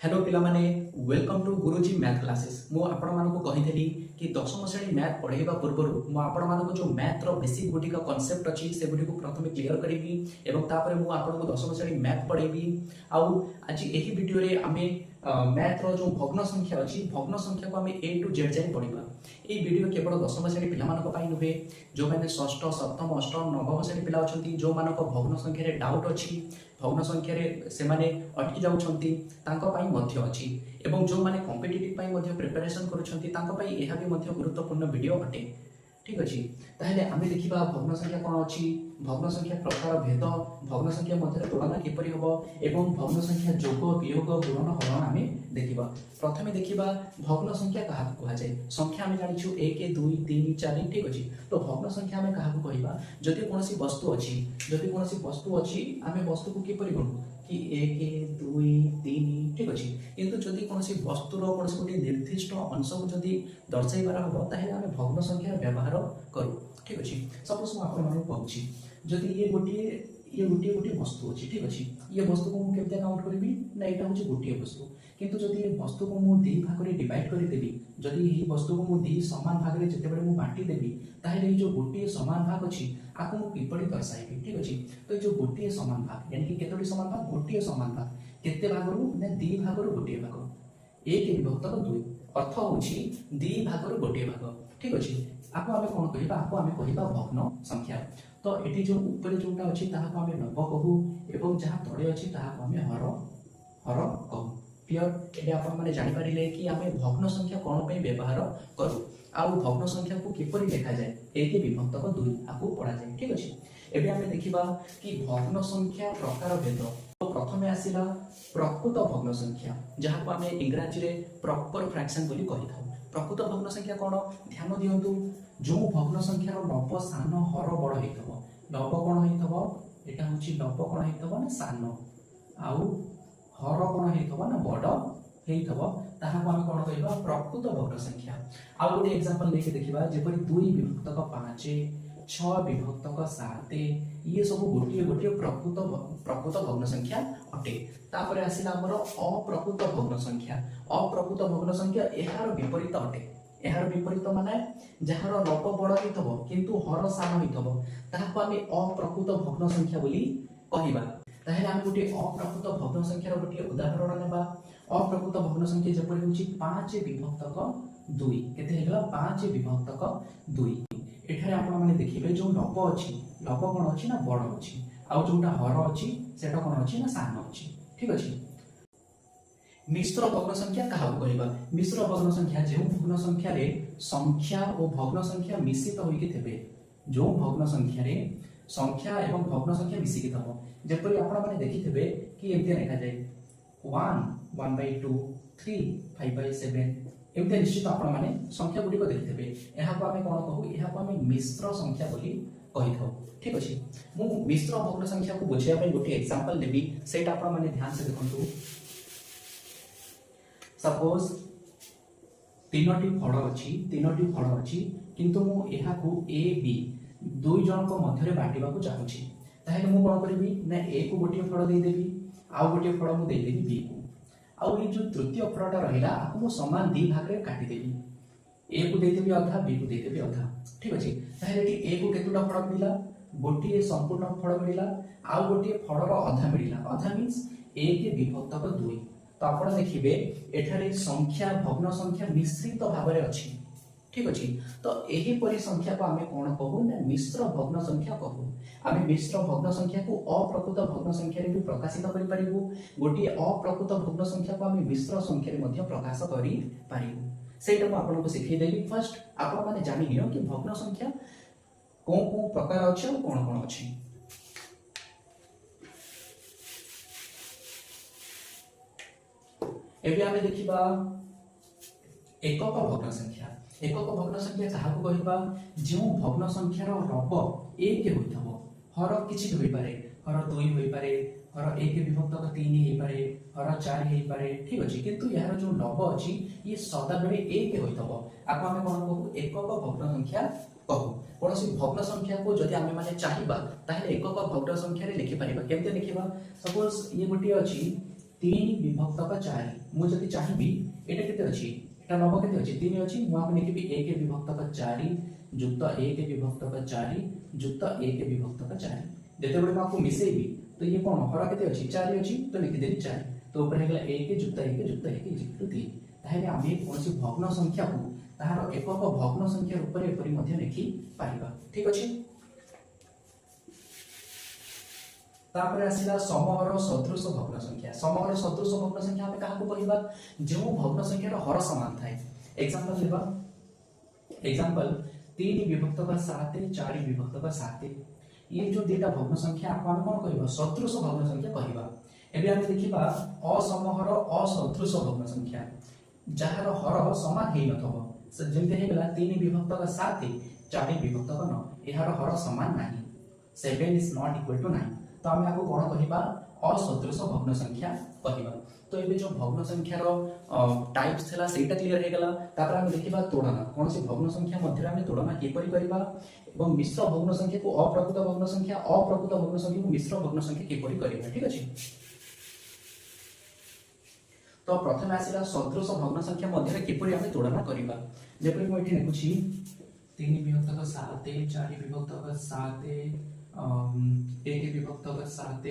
Hello पिला माने welcome to Guruji math classes मु आपण मानको कहिथली कि दशम श्रेणी मैथ पढ़ेबा पूर्व मु आपण मानको जो मैथ रो बेसिक गुडी का कांसेप्ट अछि से गुडी को प्रथमे क्लियर करबी एवं तापर मु आपण को दशम श्रेणी मैथ पढ़ेबी आउ आज एही वीडियो रे आमे मैथ रो जो भग्न संख्या अछि भग्न संख्या को आमे ए टू जेड जाय पढ़िबा। ए वीडियो केवल दशम श्रेणी पिला मानको पाई नुहे जो माने षष्ठ सप्तम अष्टम नवम श्रेणी पिला अछंती जो मानको भग्न संख्या रे डाउट अछि भग्न संख्या रे से माने अटकी जाउछंती तांको पाई मध्य अछि एवं जो माने कॉम्पिटिटिव पाई मध्य प्रिपरेशन करूछंती तांको पाई एहा भी मध्य गुरुत्वपूर्ण वीडियो अटे। ठीक अछि ताहले आमे देखिबा भग्न संख्या कोन अछि भग्न संख्या प्रकार भेद भग्न संख्या मध्य तुलना किपरि हबो एवं भग्न संख्या जोग वियोग गुणन हरण आमे देखिबा। प्रथमे देखिबा भग्न संख्या कहा कहा जाय संख्या आमे जानिछु 1 2 3 4 ठीक अछि तो भग्न संख्या आमे कहा कहिबा जदि कोनोसी वस्तु अछि आमे वस्तु को किपरि गणु कि 1 2 3 ठीक अछि किंतु जदि कोनोसी वस्तुर कोनोसी गोटे निर्दिष्ट अंश को जदि दर्शाइबार हबो ताहे आमे भग्न संख्या व्यवहार करू। ठीक अछि सपोज मु आपन माने कहूची जदि ये गोटे वस्तु अछि ठीक अछि ये वस्तु को मु केते काउंट करबी ना एटा होची गोटे वस्तु किंतु जदि ये वस्तु को मु दि भाग रे डिवाइड करि देबी जदि ये वस्तु को मु दि समान भाग रे जते बेले मु बांटी देबी ताहे ये जो गोटे समान भाग अछि आको मु किपरि दर्शाइबी। ठीक अछि तो ये जो गोटे समान भाग यानी कि केतोटी समान भाग गोटे समान भाग केते भाग रू ना दि भाग रू गोटे भाग 1 विभक्त 2 अर्थ होची दि भाग रू गोटे भाग। ठीक अछि आपको आमे कोन कहिबा आपको आमे कहिबा भग्न संख्या तो एटी जो ऊपर जोटा अछि ताहा को आमे नव कहू एवं जहा तळे अछि ताहा को आमे हर कहू। क्लियर एटा आपण माने जानि पारिले कि आमे भग्न संख्या कोन पे व्यवहार करू आ भग्न संख्या को किपरि देखा जाय 1 विभक्त 2 आपको पढ़ा जाय। ठीक अछि एबे आमे देखिबा कि भग्न संख्या प्रकार भेद तो प्रथमे आसीला प्रकृत भग्न संख्या जहा को आमे इंग्रजी रे प्रॉपर फ्रैक्शन बोली कहि थाउ। प्रकृत भग्न संख्या कोन ध्यान दियंतु जो भग्न संख्या रो नव सान हर बड़ हेतबो नव कोन हेतबो एटा होची नव कोन हेतबो ना सान आउ हर कोन हेतबो ना बड़ हेतबो ताहा को हम कोन कहबा प्रकृत भग्न संख्या। आउ गोटे एग्जांपल लेके देखिबा जेपरि 2 विभक्त 5 6 विभक्त 7 ये सब गोटे प्रकृत भग्न संख्या अटे। तापर आसीला हमर अप्रकृत भग्न संख्या एहार विपरीत अटे एहार विपरीत माने जहार नव बड़ हेतबो किंतु हर सान हेतबो ताहा को आमे अप्रकृत भग्न संख्या बोली कहिबा। ताहेले आमे गोटे अप्रकृत भग्न संख्यार गोटे उदाहरण नेबा अप्रकृत भग्न संख्या जेपरि होची 5 विभक्त 2 केते हेला 5 विभक्त 2 एठारे आपण माने देखिबे जो नव अछि नव कोन अछि ना बड़ अछि आ जोटा हर अछि सेटा कोन अछि ना सान अछि। ठीक अछि मिश्र भग्न संख्या कहा कहबा मिश्र भग्न संख्या जे भग्न संख्या रे संख्या और भग्न संख्या मिश्रित होई के थेबे जो भग्न संख्या रे संख्या एवं भग्न संख्या मिसी के थबो जेपरि आपण माने देखिथेबे कि एते लिखा जाय 1 1/2 3 5/7 एते निश्चित आपण माने संख्या गुडी को देखिथेबे एहा को आमे कोन कहू एहा को आमे मिश्र संख्या बोली कहि थाउ। ठीक अछि मु मिश्र भग्न संख्या को बुझिया पे गोटे एग्जांपल देबी सेटा आपण माने ध्यान से देखंतु सपोज तीनोटी फल अछि किंतु मु एहा को ए बी दुई जन को मध्य रे बांटीबा को चाहूची ताहेले मु कोन करबी ना ए को गोटे फल दे देबी आ गोटे फल मु दे देबी बी को आ ये जो तृतीय फलटा रहिला आको मु समान दी भाग रे काटी देबी ए को दे देबी आधा बी को दे देबी आधा। ठीक अछि ताहेले ए को केतुटा फल मिला गोटे संपूर्ण फल मिला आ गोटे फलर आधा मिला आधा मींस 1 विभक्त 2 तो आपण देखिबे एठारे संख्या भग्न संख्या मिश्रित भाव रे अछि। ठीक अछि तो एही परि संख्या को आमे कोन कहू ना मिश्र भग्न संख्या कहू। आमे मिश्र भग्न संख्या को अप्रकृत भग्न संख्या रे भी प्रकाशित करि परिबु गोटी अप्रकृत भग्न संख्या को आमे मिश्र संख्या रे मध्ये प्रकाश करि परिबु सेटा म आपन को सिखै देबी। फर्स्ट आपण माने जानि लियो कि भग्न संख्या कोन प्रकार अछि और कोन अछि। एबे आमे देखिबा एकक भग्न संख्या कहा को कहिबा जो भग्न संख्यार रब 1 होइथबो हर किछि होई पारे हर 2 होई पारे हर 1 विभक्त 3 होई पारे हर 4 होई पारे। ठीक अछि किंतु यार जो लव अछि ये सदा बेले 1 होइथबो आपन हम कोन कहू एकक भग्न संख्या कहू। कोनोसी भग्न संख्या को जदि आमे माने चाहिबा ताहे एकक भग्न संख्या रे लिखि परिबा केमते लिखिबा सपोज ये गोटी अछि 3 विभक्त 4 मु जति चाहिबी एटा केते अछि एटा नब केते अछि 3 अछि मु आपने लिखिबी 1 विभक्त 4 जुक्त 1 विभक्त 4 जुक्त 1 विभक्त 4 जते बडे आपको मिसेबी तो ये कोन हर केते अछि 4 अछि तो लिखि देली 4 तो ऊपर हेगला 1 जुक्त 1 जुक्त 1 इक्वल 3 ताहे आमे कोनसी भग्न संख्या को ताहार एकक भग्न संख्या रूप रे परि मध्ये लिखि पारिबा ठीक अछि। तापर आसिला समहर सदृश भग्न संख्या समहर सदृश भग्न संख्या हमें काहा को कहिबा जो भग्न संख्या रो हर समान थाए एग्जांपल लेबा एग्जांपल 3 विभक्त 7 4 विभक्त 7 ये जो दुटा भग्न संख्या आपण कोन कहिबा सदृश भग्न संख्या कहिबा एबे हम देखिबा असमहर असदृश भग्न संख्या जहार हर समान हेइ नथबो से जेमते हेगला 3 विभक्त 7 4 विभक्त 9 एहार हर समान नाही 7 इज नॉट इक्वल टू 9 तो हम आपको कोन कहिबा असदृश भग्न संख्या कहिबा। तो एबे जो भग्न संख्या रो टाइप्स थला सेटा क्लियर हे गला तापर हम देखिबा तोड़ना कोन से भग्न संख्या मध्ये हम तोड़ना केपरि करिबा एवं मिश्र भग्न संख्या को अप्रकृत भग्न संख्या को मिश्र भग्न संख्या केपरि करिबा ठीक अछि। तो प्रथम आसिला सदृश भग्न संख्या मध्ये केपरि हम तोड़ना करिबा जेपरि म एठी लिखुछि 3 विभक्त 7 4 विभक्त 7 1 विभक्त 7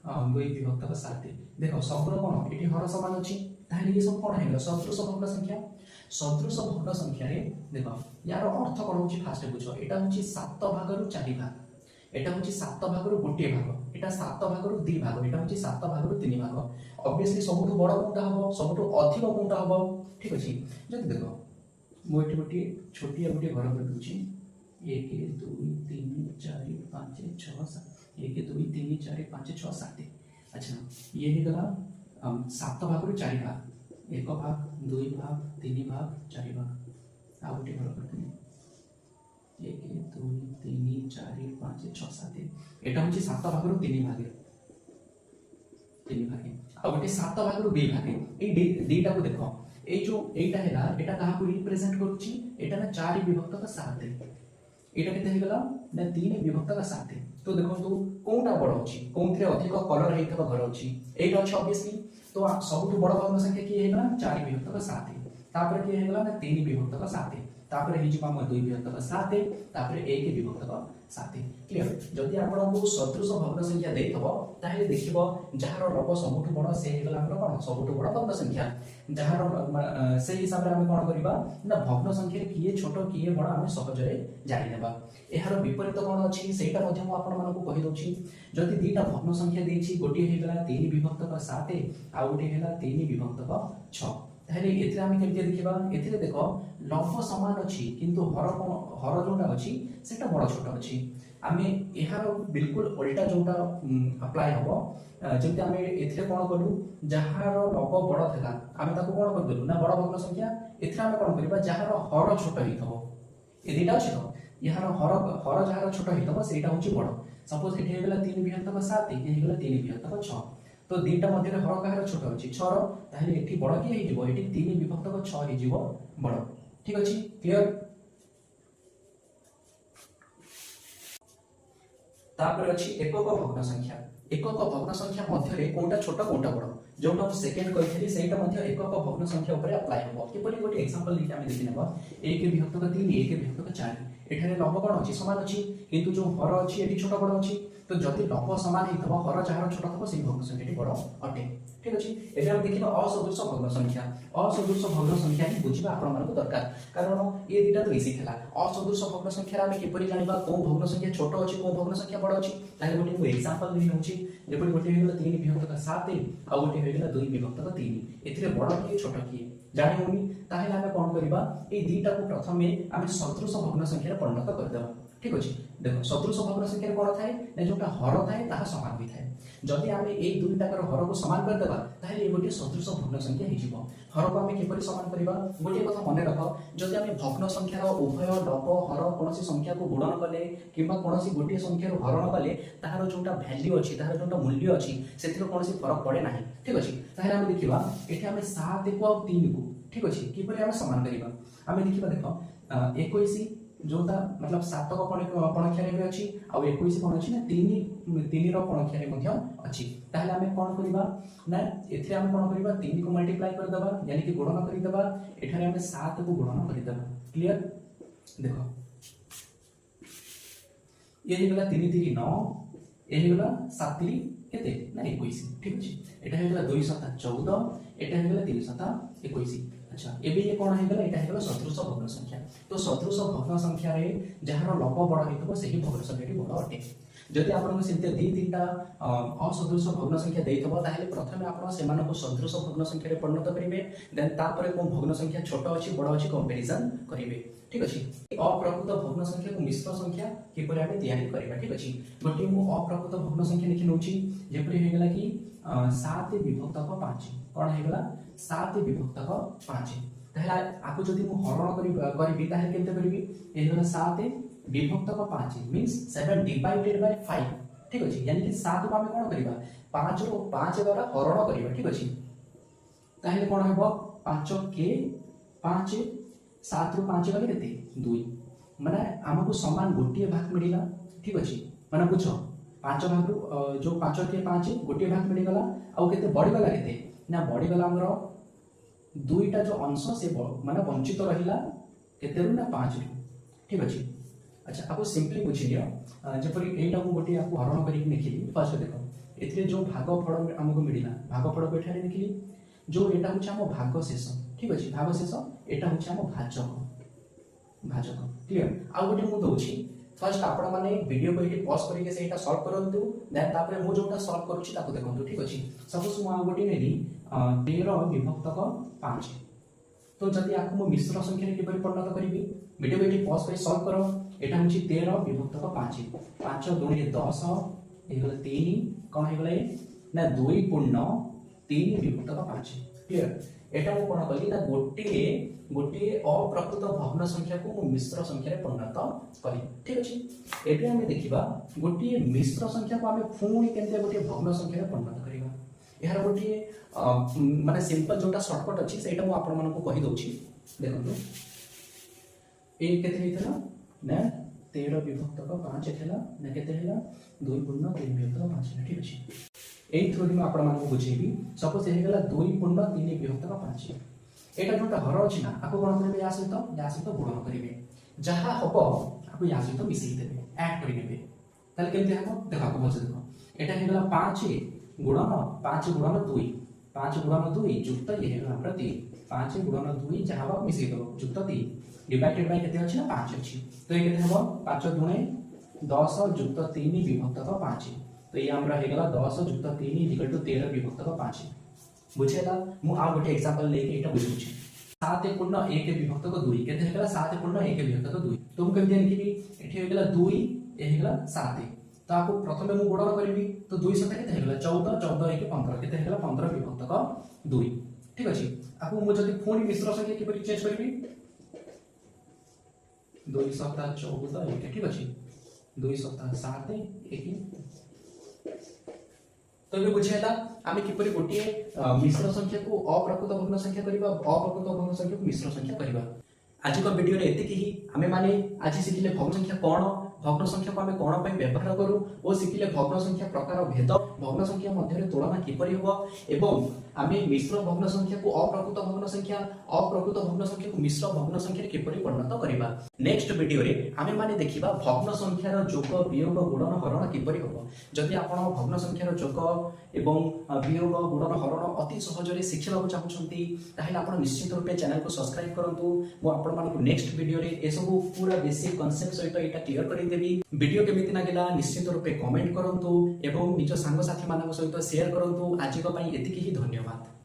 2 विभक्त 7 देखो सबरो कोन एठी हर समान अछि ताहे ये सब कोन हेलो सदृश भग्न संख्या रे देखो यार अर्थ कोन होछि फास्ट बुझो एटा होछि 7 भाग रु 4 भाग एटा होछि 7 भाग रु 1 भाग एटा 7 भाग रु 2 भाग एटा होछि 7 भाग रु 3 भाग ऑब्वियसली सबटु बड़ कोनटा हबो सबटु अधिक कोनटा हबो ठीक अछि। जति देखो मो एठी गोटी छोटी गोटी घर कर दूची 1 2 3 4 5 6 7 1 2 3 4 5 6 7 अच्छा ये ही गला 7 भाग रु 4 भाग 1 भाग 2 भाग 3 भाग 4 भाग आ गोटी घर कर 1 2 3 4 5 6 7 एटा होची 7 भाग रु 3 भाग आ गोटे 7 भाग रु 2 भाग ए डीटा को देखो ए जो एटा हैला एटा कहा को रिप्रेजेंट करूची एटा ना 4 विभक्त 7 एटा केते हेगला ना 3 विभक्त 7 तो देखो तो कोनटा बड़ अछि कोनथरे अधिक कलर हेइथबा घर अछि एटा अछि ऑब्वियसली तो सबटु बड़ भग्न संख्या की हेगला 4 विभक्त 7 तापर की हेगला ना 3 विभक्त 7 तापर हि जिबा म 2 विभक्त 7 तापर 1 विभक्त 7 क्लियर जदि आपण को सदृश भग्न संख्या देइथबो ताहे देखिबो जहार लब सबटु बड़ से हेगला हमर कोन सबटु बड़ भग्न संख्या जहार से हिसाब रे हम कोन करिबा ना भग्न संख्या किए छोट किए बड़ हम सहज रे जानि नेबा एहार विपरीत कोन अछि सेटा मध्ये हम आपण मानको कहि दोछि जदि दुटा भग्न संख्या देछि गोटी हेगला 3 विभक्त 7 आ गोटी हेला 3 विभक्त 6 ताहले एथिरे हम केमते देखिबा एथिरे देखो लंब समान अछि किंतु हर जोटा अछि सेटा बड़ छोट अछि आमे एहार बिल्कुल उल्टा जोटा अप्लाई हबो जेते आमे एथिरे कोन करू जहार लंब बड़ थला आमे ताको कोन कर देलु ना बड़ भग्न संख्या एथिरे आमे कोन करिबा जहार हर छोट हिथबो ए दिटा अछि तो यहार हर जहार छोट हिथबो सेटा होछि बड़ सपोज एठी हेगला 3 विभक्त 7 ए हेगला 3 विभक्त 6 तो दीटा मध्ये हर काहर छोट अछि 6 रो ताहले एठी बड़ की हे जिवो एठी 3 विभक्त 6 हे जिवो बड़ ठीक अछि क्लियर। तापर अछि एकक भग्न संख्या मध्ये रे कोनटा छोट कोनटा बड़ जोटा हम सेकंड कहिथि सेटा मध्ये एकक भग्न संख्या ऊपर अप्लाई होबो किपरि गोटे एग्जांपल लिखि हम देखि नेबा 1 विभक्त 3 1 विभक्त 4 एठारे लंब कोन अछि समान अछि किंतु जो हर अछि एठी छोट बड़ अछि तो जति लंब समान हितबो हर जहार छोट थबो सेही भग्न संख्याटी बड़ अटे ठीक अछि। एबे हम देखिबा असदृश भग्न संख्या ही बुझिबा आपण मानको दरकार कारण ए दिटा तो इजी थला असदृश भग्न संख्या रे किपरि जानिबा को भग्न संख्या छोट अछि को भग्न संख्या बड़ अछि ताहे गोटे को एग्जांपल देहि होछि जेपरि गोटे हेगला 3 विभक्त 7 आ गोटे हेगला 2 विभक्त 3 एथिरे बड़ कि छोट कि जानि होनी ताहे हम कोन करिबा ए दिटा को प्रथमे हम सदृश भग्न संख्या रे परिणत कर देबा ठीक अछि। देखो सदृश भग्न संख्या रे कोन थाए ने जोटा हर थाए ताहा समान भी थाए जदि आमे ए दुईटा कर हर को समान कर देबा ताहे ए गोटे सदृश भग्न संख्या हि जिवो हर को आमे किपरि समान करिबा गोटे कथा मने रख जदि आमे भग्न संख्या रो उभय लब हर कोनोसी संख्या को गुणन कले किबा कोनोसी गोटे संख्या रो हरण कले ताहार जोटा वैल्यू अछि ताहार जोटा मूल्य अछि सेथिरो कोनोसी फरक पड़े नाही ठीक अछि। ताहे आमे देखिबा एठी आमे 7 को 3 को ठीक अछि किपरि आमे समान करिबा आमे देखिबा देखो 21 जोटा मतलब 7 पणख्या भी अच्छी आउ 21 कौन अच्छी ना 3 पणख्या मध्य अच्छी ताहले आमे कौन करबा ना एथिरे आमे कौन करबा 3 को मल्टीप्लाई कर देबा यानी कि गुणन कर देबा एठारे आमे 7 को गुणन कर देबा क्लियर देखो ये हे गला 3 3 9 ये हे गला 7 3 केते ना 21 ठीक अछि एटा हे गला 2 7 14 एटा हे गला 3 7 21 अच्छा एबे ये कोन हे गला एटा हे गला सदृश भग्न संख्या तो सदृश भग्न संख्या रे जहार लंब बड़ हेतबो सेही भग्न संख्याटी बड़ अटे जदि आपन सेते 2-3टा असदृश भग्न संख्या देइथबो ताहेले प्रथमे आपन सेमानको सदृश भग्न संख्या रे परिणत करिवे देन तापरे कोन भग्न संख्या छोट अछि बड़ अछि कंपैरिजन करिवे ठीक अछि अप्रकृत भग्न संख्या को मिश्र संख्या किपरि आमे तयारी करिवा ठीक अछि गोटे मु अप्रकृत भग्न संख्या लिखि नउछि जेपरि हे गला कि 7 विभक्तक 5 कोन हे गला 7 विभक्तक 5 ताहला आपु जदि मु हरण करिवि ताहे केते करिवि ए गला 7 विभक्तक 5 मींस 7 डिवाइडेड बाय 5 ठीक अछि यानी कि 7 को आमे कोन करिवा 5 रो 5 द्वारा हरण करिवा ठीक अछि ताहे कोन हेबो 5 के 5 7 रो 5 गले केते 2 माने हमको समान गोटिए भाग मिलिला ठीक अछि माने बुझो 5 भाग जो 5 के 5 गोटिए भाग मिलि गला आ केते बढी गला केते ना बढी गला हमरो दुईटा जो अंश से माने वंचित रहिला केते रु ना 5 रु ठीक अछि अच्छा आपको सिंपली बुझि लियो जेपरि एटा को गोटिए आपको हरण करी लिखिली फर्स्ट देखो एथिरे जो भागफल हमको मिलिला भागफल को एठारे लिखिली जो एटा होछ हम भागशेष ठीक अछि भागशेष एटा होछ हम भाजक क्लियर आ गोटे मु दोछि फर्स्ट आपण माने वीडियो को एठी पॉज करिके सेटा सॉल्व करंतु देन तापरे मु जोटा सॉल्व करूछि ताको देखंतु ठीक अछि सपोज मु आ गोटे नेली 13 विभक्तक 5 तो जदि आकु मु मिश्र संख्या रे किपरि परिणत करिवि वीडियो को एठी पॉज करि सॉल्व करो एटा होछि 13 विभक्तक 5 5 2 रे 10 ए गला 3 कोन हे गला ना 2 पूर्ण 3 विभक्तक 5 क्लियर एटा मु कोन कली ना गोटे अप्रकृत भग्न संख्या को मु मिश्र संख्या रे परिणत करी ठीक अछि एबे हम देखिबा गोटे मिश्र संख्या को हमें फुणी केनते गोटे भग्न संख्या रे परिणत करिबा एहार गोटे माने सिंपल जोटा शॉर्टकट अछि सेटा मु आपण मानको कहि दोछि देखंतु ए केते हेतला ना 13 विभक्तक 5 हेतला ना केते हेला 2 पूर्ण 3 विभक्तक 5 ठीक अछि एई थ्रू में आपण मानको बुझेबी सपोज हे गेला 2 पूर्ण 3 विभक्तक 5 एटा जोटा हर अछि ना आपको कोन करबे या सहित गुणन करिवे जहा हबो आपको या सहित मिसई देबे ऐड करि नेबे ताले केमते हबो देखा को बचे देखो एटा हे गेला 5 गुणन 5 गुणन 2 5 गुणन 2 जुक्त ये हेला हमरा 3 5 गुणन 2 जहा हबो मिसई देबो जुक्त 3 डिवाइडेड बाय केते अछि ना 5 अछि तो ये केते हबो 5 दुणे 10 जुक्त 3 विभक्तक 5 तो ये हमरा हे गेला 10 जुक्त 3 इक्वल टू 13 विभक्तक 5 बुझेला मु आ गोटे एग्जांपल लेके एटा बुझुछि 7 पूर्ण 1 विभक्तक 2 केते हेला 7 पूर्ण 1 विभक्तक 2 तो मु केमते लिखिबी एठी हे गेला 2 ए हे गेला 7 तो आपको प्रथमे मु गुणन करबी तो 2 7 केते हे गेला 14 14 1 15 केते हे गेला 15 विभक्तक 2 ठीक अछि आपको मु जदी फोनी मिश्र संख्या किपरि चेंज करबी 2 7 14 1 ठीक अछि 2 7 7 1 तो ये बुझेला आमे किपरि गोटिए मिश्र संख्या को अप्रकृत भग्न संख्या करिबा अप्रकृत भग्न संख्या को मिश्र संख्या करिबा आज को वीडियो रे एतिकी ही आमे माने आज सिखिले भग्न संख्या कोन भग्न संख्या को आमे कोन पय व्यवहार करू ओ सिखिले भग्न संख्या प्रकार भेद भग्न संख्या मध्य रे तुलना किपरि हो एवं आमे मिश्र भग्न संख्या को अप्रकृत भग्न संख्या को मिश्र भग्न संख्या रे किपरि परिणत करिबा नेक्स्ट वीडियो रे आमे माने देखिबा भग्न संख्या रो जोग वियोग गुणन हरण किपरि हो जदि आपण भग्न संख्या रो जोग एवं वियोग गुणन हरण अति सहज रे शिखिबा चाहउछंती ताहेले आपण निश्चित रूपे चैनल को सब्सक्राइब करंतु मो आपण मानको नेक्स्ट वीडियो रे ए सब पूरा बेसिक कांसेप्ट सहित एटा क्लियर करि देबी वीडियो केमिति लागला निश्चित रूपे कमेंट करंतु एवं निज संग साथी मानक सहित शेयर करंतु आज को पई एतिकी ही धन्यवाद।